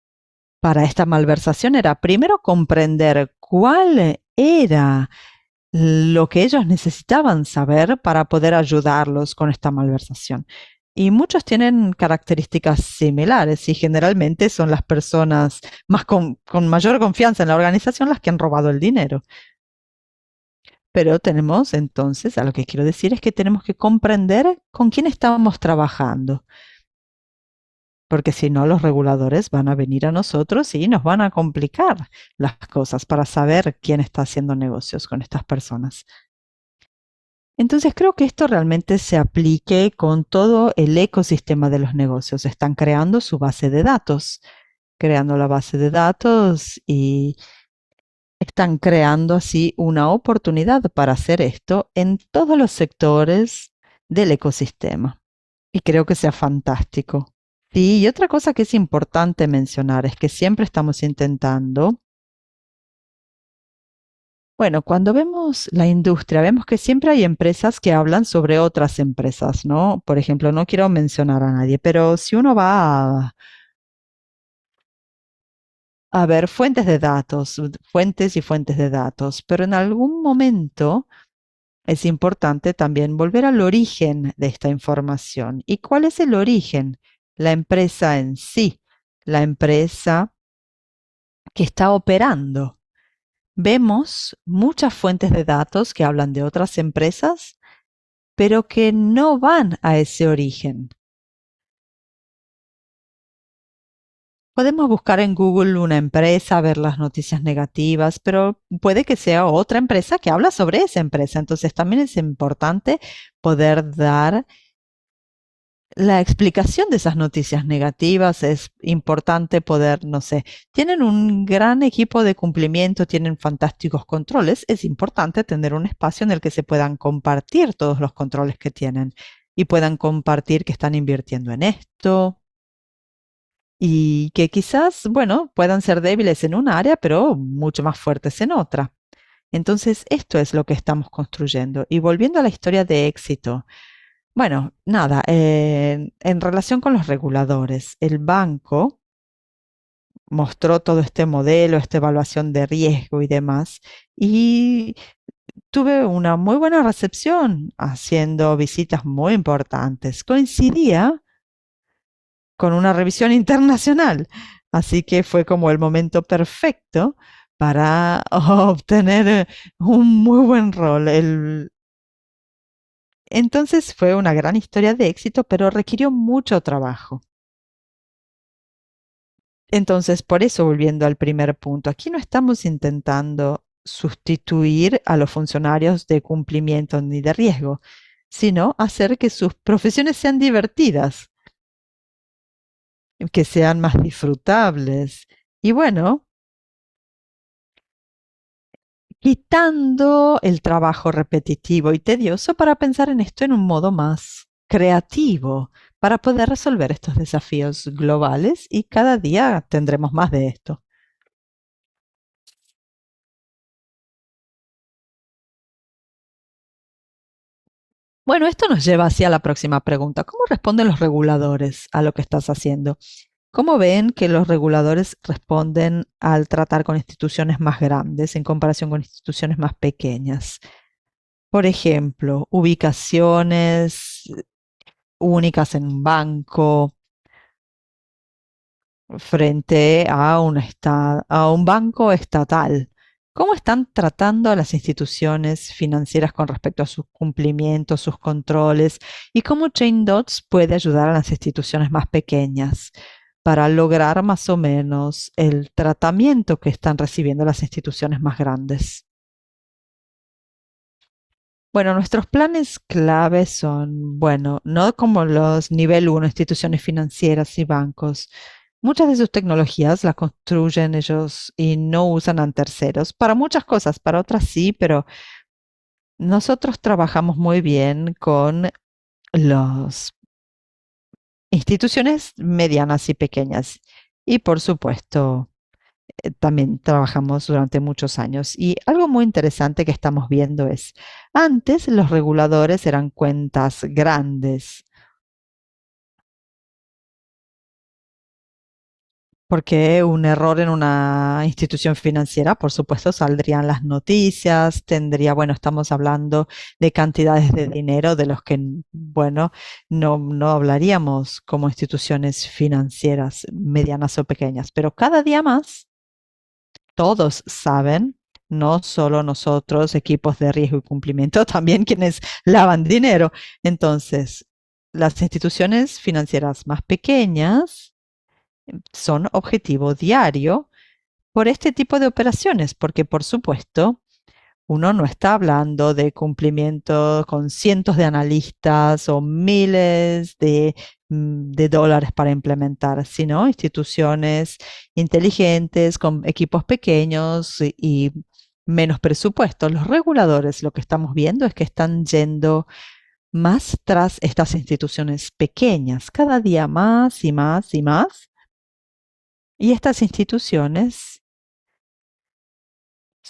para esta malversación era primero comprender cuál era lo que ellos necesitaban saber para poder ayudarlos con esta malversación. Y muchos tienen características similares y generalmente son las personas más con mayor confianza en la organización las que han robado el dinero. Pero tenemos entonces, a lo que quiero decir es que tenemos que comprender con quién estamos trabajando. Porque si no, los reguladores van a venir a nosotros y nos van a complicar las cosas para saber quién está haciendo negocios con estas personas. Entonces creo que esto realmente se aplique con todo el ecosistema de los negocios. Están creando su base de datos, creando la base de datos y están creando así una oportunidad para hacer esto en todos los sectores del ecosistema. y creo que sea fantástico. Sí, y otra cosa que es importante mencionar es que siempre estamos intentando, bueno, cuando vemos la industria, vemos que siempre hay empresas que hablan sobre otras empresas, ¿no? Por ejemplo, no quiero mencionar a nadie, pero si uno va a ver fuentes de datos, fuentes y fuentes de datos, pero en algún momento es importante también volver al origen de esta información. ¿Y cuál es el origen? La empresa en sí, la empresa que está operando. Vemos muchas fuentes de datos que hablan de otras empresas, pero que no van a ese origen. Podemos buscar en Google una empresa, ver las noticias negativas, pero puede que sea otra empresa que habla sobre esa empresa. Entonces también es importante poder dar la explicación de esas noticias negativas. Es importante poder, no sé, tienen un gran equipo de cumplimiento, tienen fantásticos controles. Es importante tener un espacio en el que se puedan compartir todos los controles que tienen y puedan compartir que están invirtiendo en esto y que quizás, bueno, puedan ser débiles en un área, pero mucho más fuertes en otra. Entonces, esto es lo que estamos construyendo. Y volviendo a la historia de éxito, bueno, nada, en relación con los reguladores, el banco mostró todo este modelo, esta evaluación de riesgo y demás, y tuve una muy buena recepción haciendo visitas muy importantes. Coincidía con una revisión internacional, así que fue como el momento perfecto para obtener un muy buen rol. Entonces fue una gran historia de éxito, pero requirió mucho trabajo. Entonces, por eso, volviendo al primer punto, aquí no estamos intentando sustituir a los funcionarios de cumplimiento ni de riesgo, sino hacer que sus profesiones sean divertidas, que sean más disfrutables. Y bueno, quitando el trabajo repetitivo y tedioso para pensar en esto en un modo más creativo, para poder resolver estos desafíos globales y cada día tendremos más de esto. Bueno, esto nos lleva hacia la próxima pregunta. ¿Cómo responden los reguladores a lo que estás haciendo? ¿Cómo ven que los reguladores responden al tratar con instituciones más grandes en comparación con instituciones más pequeñas? Por ejemplo, ubicaciones únicas en un banco frente a a un banco estatal. ¿Cómo están tratando a las instituciones financieras con respecto a sus cumplimientos, sus controles? ¿Y cómo Chain Dots puede ayudar a las instituciones más pequeñas para lograr más o menos el tratamiento que están recibiendo las instituciones más grandes? Bueno, nuestros planes clave son, bueno, no como los nivel uno, instituciones financieras y bancos. Muchas de sus tecnologías las construyen ellos y no usan a terceros. Para muchas cosas, para otras sí, pero nosotros trabajamos muy bien con las instituciones medianas y pequeñas. Y por supuesto, también trabajamos durante muchos años. Y algo muy interesante que estamos viendo es, antes los reguladores eran cuentas grandes, porque un error en una institución financiera, por supuesto, saldrían las noticias, tendría, bueno, estamos hablando de cantidades de dinero de los que, bueno, no hablaríamos como instituciones financieras medianas o pequeñas, pero cada día más todos saben, no solo nosotros, equipos de riesgo y cumplimiento, también quienes lavan dinero. Entonces, las instituciones financieras más pequeñas son objetivo diario por este tipo de operaciones, porque por supuesto, uno no está hablando de cumplimiento con cientos de analistas o miles de dólares para implementar, sino instituciones inteligentes con equipos pequeños y menos presupuesto. Los reguladores, lo que estamos viendo es que están yendo más tras estas instituciones pequeñas, cada día más y más y más. Y estas instituciones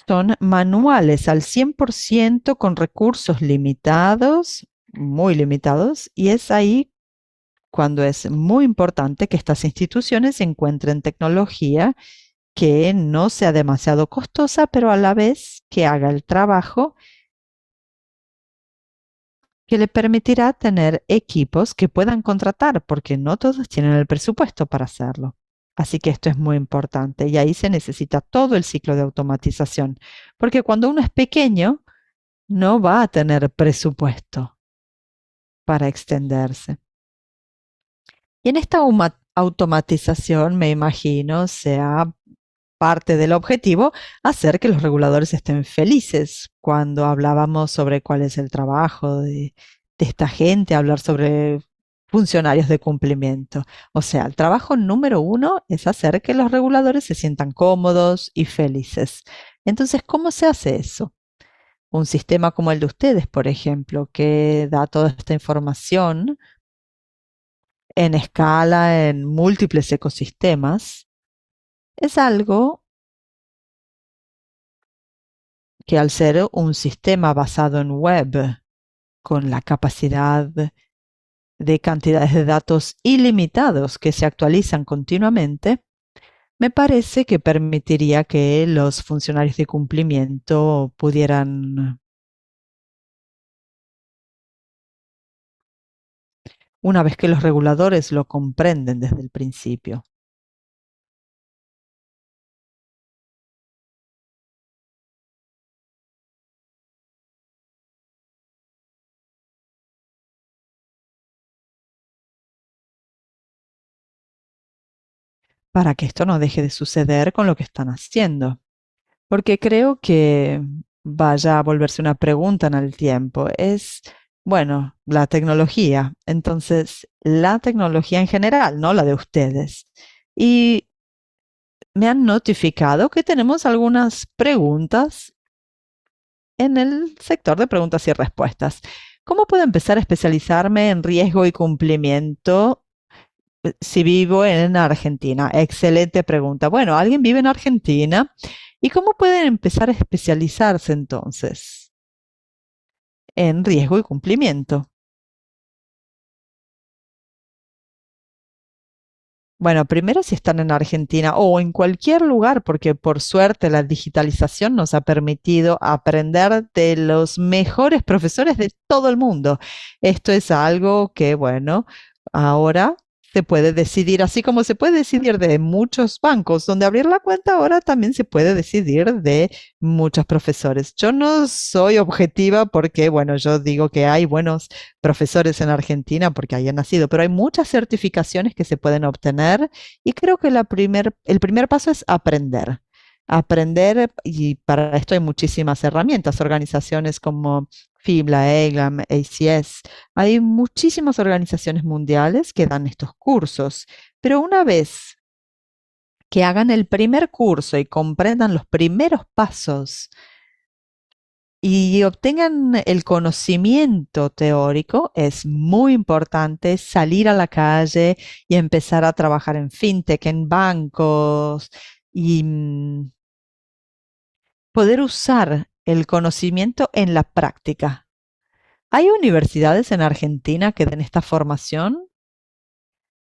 son manuales al 100% con recursos limitados, muy limitados, y es ahí cuando es muy importante que estas instituciones encuentren tecnología que no sea demasiado costosa, pero a la vez que haga el trabajo que le permitirá tener equipos que puedan contratar, porque no todos tienen el presupuesto para hacerlo. Así que esto es muy importante y ahí se necesita todo el ciclo de automatización, porque cuando uno es pequeño, no va a tener presupuesto para extenderse. Y en esta automatización, me imagino, sea parte del objetivo hacer que los reguladores estén felices. Cuando hablábamos sobre cuál es el trabajo de esta gente, hablar sobre funcionarios de cumplimiento. O sea, el trabajo número uno es hacer que los reguladores se sientan cómodos y felices. Entonces, ¿cómo se hace eso? Un sistema como el de ustedes, por ejemplo, que da toda esta información en escala, en múltiples ecosistemas, es algo que al ser un sistema basado en web, con la capacidad de cantidades de datos ilimitados que se actualizan continuamente, me parece que permitiría que los funcionarios de cumplimiento pudieran, una vez que los reguladores lo comprenden desde el principio, para que esto no deje de suceder con lo que están haciendo. Porque creo que vaya a volverse una pregunta en el tiempo. Es, bueno, la tecnología. Entonces, la tecnología en general, no la de ustedes. Y me han notificado que tenemos algunas preguntas en el sector de preguntas y respuestas. ¿Cómo puedo empezar a especializarme en riesgo y cumplimiento si vivo en Argentina? Excelente pregunta. Bueno, ¿alguien vive en Argentina? ¿Y cómo pueden empezar a especializarse entonces en riesgo y cumplimiento? Bueno, primero si están en Argentina o en cualquier lugar, porque por suerte la digitalización nos ha permitido aprender de los mejores profesores de todo el mundo. Esto es algo que, bueno, ahora se puede decidir, así como se puede decidir de muchos bancos donde abrir la cuenta, ahora también se puede decidir de muchos profesores. Yo no soy objetiva porque, bueno, yo digo que hay buenos profesores en Argentina porque ahí he nacido, pero hay muchas certificaciones que se pueden obtener y creo que el primer paso es aprender. Aprender, y para esto hay muchísimas herramientas, organizaciones como FIBLA, EGLAM, ACS. Hay muchísimas organizaciones mundiales que dan estos cursos, pero una vez que hagan el primer curso y comprendan los primeros pasos y obtengan el conocimiento teórico, es muy importante salir a la calle y empezar a trabajar en fintech, en bancos y poder usar el conocimiento en la práctica. ¿Hay universidades en Argentina que den esta formación?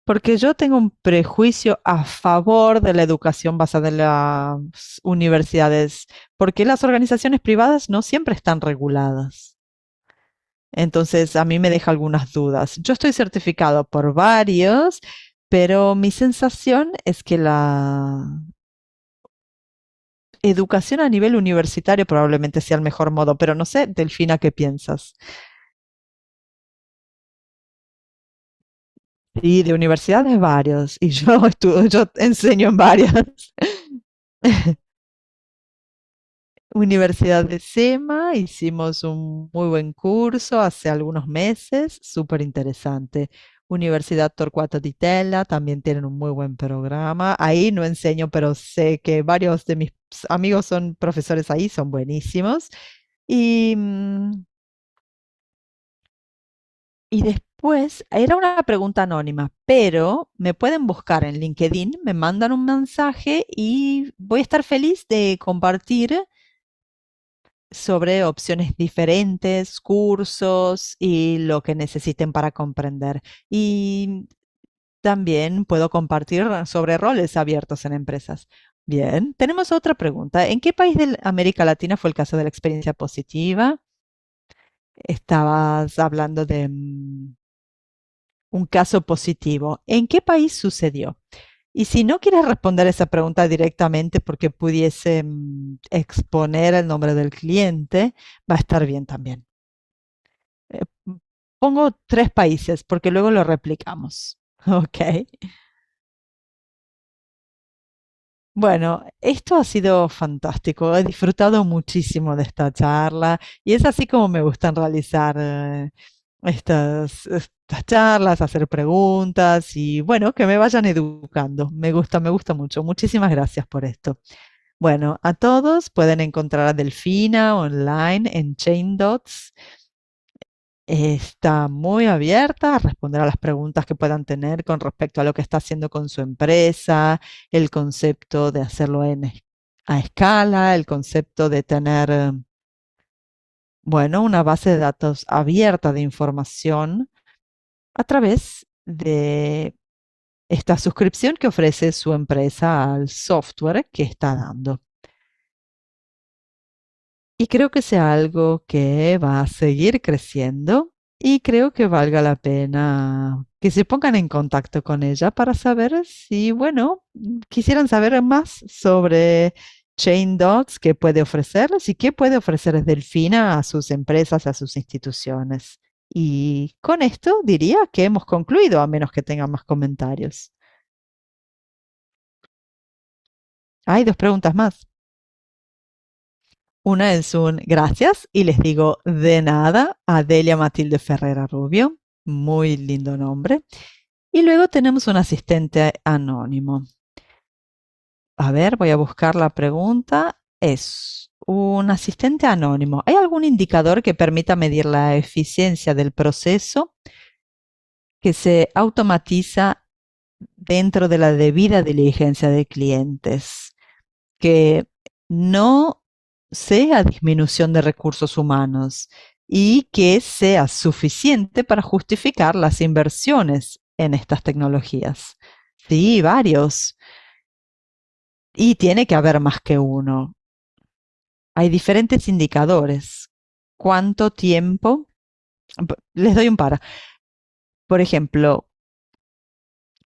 Porque yo tengo un prejuicio a favor de la educación basada en las universidades, porque las organizaciones privadas no siempre están reguladas. Entonces, a mí me deja algunas dudas. Yo estoy certificado por varios, pero mi sensación es que la educación a nivel universitario probablemente sea el mejor modo, pero no sé, Delfina, ¿qué piensas? Sí, de universidades varios, y yo yo enseño en varias. Universidad de SEMA, hicimos un muy buen curso hace algunos meses, súper interesante. Universidad Torcuato Di Tella también tienen un muy buen programa. Ahí no enseño, pero sé que varios de mis amigos son profesores ahí, son buenísimos. Y Y después, era una pregunta anónima, pero me pueden buscar en LinkedIn, me mandan un mensaje y voy a estar feliz de compartir sobre opciones diferentes, cursos y lo que necesiten para comprender. Y también puedo compartir sobre roles abiertos en empresas. Bien, tenemos otra pregunta. ¿En qué país de América Latina fue el caso de la experiencia positiva? Estabas hablando de un caso positivo. ¿En qué país sucedió? Y si no quieres responder esa pregunta directamente porque pudiese exponer el nombre del cliente, va a estar bien también. Eh, Pongo 3 países porque luego lo replicamos. Ok. Bueno, esto ha sido fantástico. He disfrutado muchísimo de esta charla y es así como me gustan realizar estas charlas, hacer preguntas y bueno, que me vayan educando. Me gusta mucho. Muchísimas gracias por esto. Bueno, a todos pueden encontrar a Delfina online en Chain Dots. Está muy abierta a responder a las preguntas que puedan tener con respecto a lo que está haciendo con su empresa, el concepto de hacerlo a escala, el concepto de tener, bueno, una base de datos abierta de información a través de esta suscripción que ofrece su empresa al software que está dando. Y creo que sea algo que va a seguir creciendo y creo que valga la pena que se pongan en contacto con ella para saber si, bueno, quisieran saber más sobre Chain Dots, qué puede ofrecerles y qué puede ofrecer Delfina a sus empresas, a sus instituciones. Y con esto diría que hemos concluido, a menos que tengan más comentarios. Hay 2 preguntas más. Una es un gracias y les digo de nada a Delia Matilde Ferrera Rubio. Muy lindo nombre. Y luego tenemos un asistente anónimo. A ver, voy a buscar la pregunta. Es un asistente anónimo. ¿Hay algún indicador que permita medir la eficiencia del proceso que se automatiza dentro de la debida diligencia de clientes? Que no sea disminución de recursos humanos y que sea suficiente para justificar las inversiones en estas tecnologías. Sí, varios. Y tiene que haber más que uno. Hay diferentes indicadores. ¿Cuánto tiempo? Les doy un par. Por ejemplo,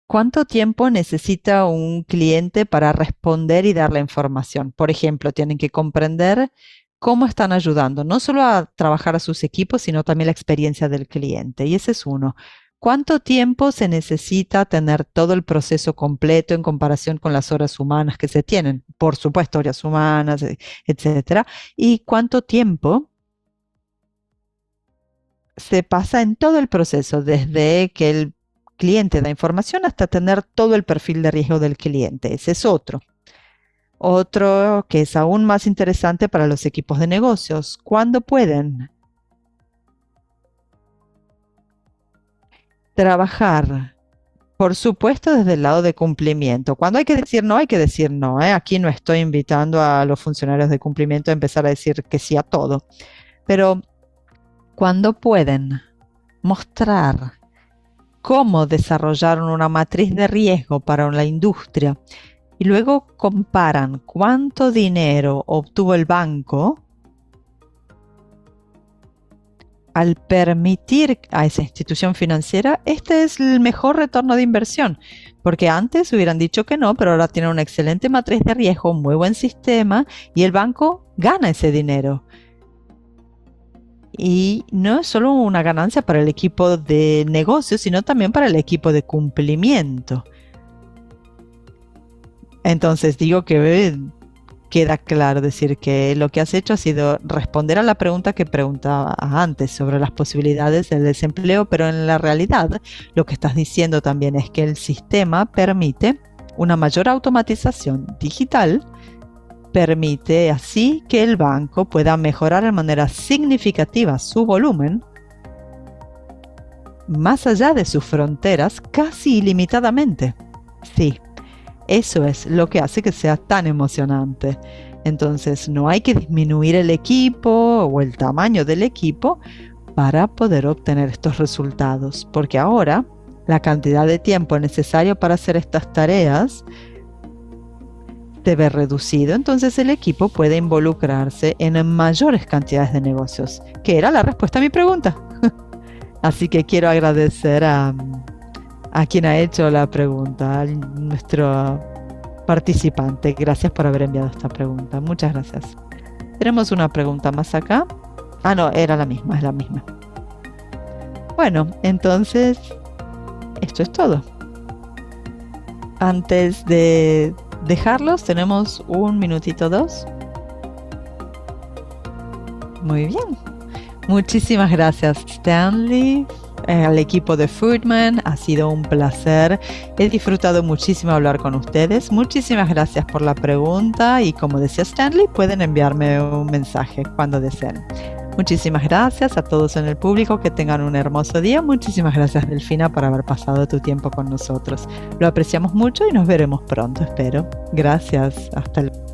¿cuánto tiempo necesita un cliente para responder y dar la información? Por ejemplo, tienen que comprender cómo están ayudando, no solo a trabajar a sus equipos, sino también la experiencia del cliente. Y ese es uno. ¿Cuánto tiempo se necesita tener todo el proceso completo en comparación con las horas humanas que se tienen? Por supuesto, horas humanas, etcétera. ¿Y cuánto tiempo se pasa en todo el proceso, desde que el cliente da información hasta tener todo el perfil de riesgo del cliente? Ese es otro. Otro que es aún más interesante para los equipos de negocios. ¿Cuándo pueden trabajar? Por supuesto, desde el lado de cumplimiento. Cuando hay que decir no, hay que decir no, ¿eh? Aquí no estoy invitando a los funcionarios de cumplimiento a empezar a decir que sí a todo. Pero cuando pueden mostrar cómo desarrollaron una matriz de riesgo para la industria y luego comparan cuánto dinero obtuvo el banco al permitir a esa institución financiera, este es el mejor retorno de inversión, porque antes hubieran dicho que no, pero ahora tienen una excelente matriz de riesgo, un muy buen sistema y el banco gana ese dinero. Y no es solo una ganancia para el equipo de negocios, sino también para el equipo de cumplimiento. Entonces digo que queda claro decir que lo que has hecho ha sido responder a la pregunta que preguntaba antes sobre las posibilidades del desempleo, pero en la realidad lo que estás diciendo también es que el sistema permite una mayor automatización digital, permite así que el banco pueda mejorar de manera significativa su volumen más allá de sus fronteras casi ilimitadamente. Sí, eso es lo que hace que sea tan emocionante. Entonces, no hay que disminuir el equipo o el tamaño del equipo para poder obtener estos resultados, porque ahora la cantidad de tiempo necesario para hacer estas tareas se ve reducido, entonces el equipo puede involucrarse en mayores cantidades de negocios, que era la respuesta a mi pregunta. Así que quiero agradecer a quien ha hecho la pregunta, a nuestro participante. Gracias por haber enviado esta pregunta. Muchas gracias. Tenemos una pregunta más acá. Ah, no, era la misma, es la misma. Bueno, entonces, esto es todo. Antes de dejarlos, tenemos un minutito, 2. Muy bien. Muchísimas gracias, Stanley, al equipo de Foodman. Ha sido un placer. He disfrutado muchísimo hablar con ustedes. Muchísimas gracias por la pregunta y, como decía Stanley, pueden enviarme un mensaje cuando deseen. Muchísimas gracias a todos en el público, que tengan un hermoso día. Muchísimas gracias, Delfina, por haber pasado tu tiempo con nosotros. Lo apreciamos mucho y nos veremos pronto, espero. Gracias. Hasta luego.